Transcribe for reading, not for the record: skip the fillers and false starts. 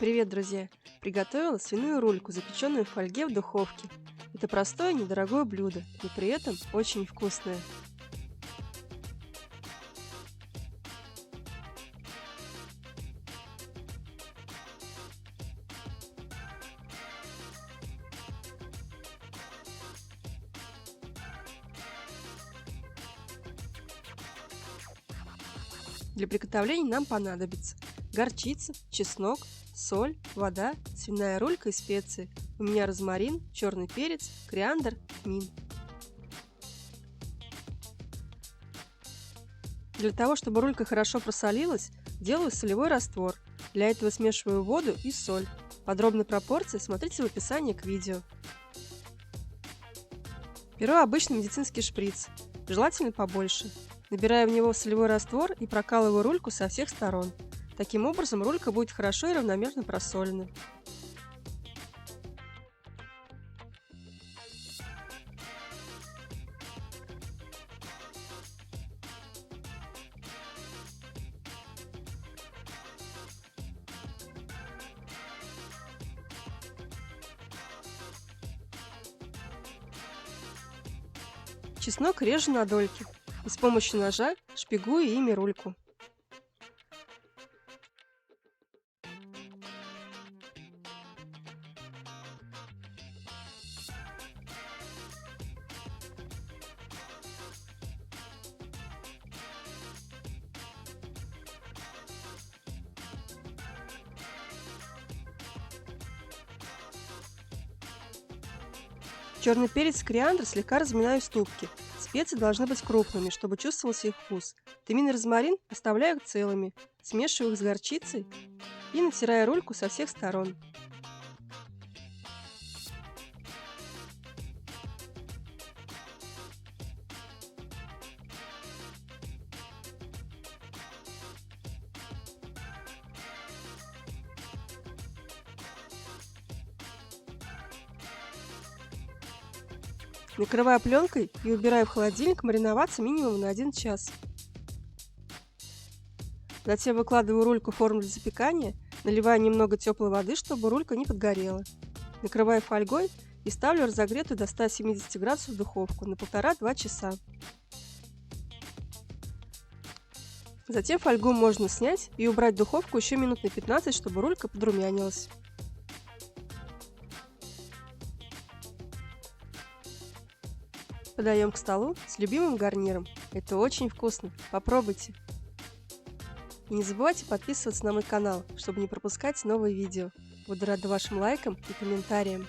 Привет, друзья! Приготовила свиную рульку, запеченную в фольге в духовке. Это простое, недорогое блюдо, но при этом очень вкусное. Для приготовления нам понадобится горчица, чеснок, соль, вода, свиная рулька и специи. У меня розмарин, черный перец, кориандр, тмин. Для того, чтобы рулька хорошо просолилась, делаю солевой раствор. Для этого смешиваю воду и соль. Подробные пропорции смотрите в описании к видео. Беру обычный медицинский шприц, желательно побольше. Набираю в него солевой раствор и прокалываю рульку со всех сторон. Таким образом рулька будет хорошо и равномерно просолена. Чеснок режу на дольки и с помощью ножа шпигую ими рульку. Черный перец и кориандр слегка разминаю в ступке. Специи должны быть крупными, чтобы чувствовался их вкус. Тмин и розмарин оставляю целыми, смешиваю их с горчицей и натираю рульку со всех сторон. Накрываю пленкой и убираю в холодильник мариноваться минимум на 1 час. Затем выкладываю рульку в форму для запекания, наливаю немного теплой воды, чтобы рулька не подгорела. Накрываю фольгой и ставлю разогретую до 170 градусов духовку на 1,5–2 часа. Затем фольгу можно снять и убрать в духовку еще минут на 15, чтобы рулька подрумянилась. Подаем к столу с любимым гарниром. Это очень вкусно. Попробуйте! И не забывайте подписываться на мой канал, чтобы не пропускать новые видео. Буду рада вашим лайкам и комментариям.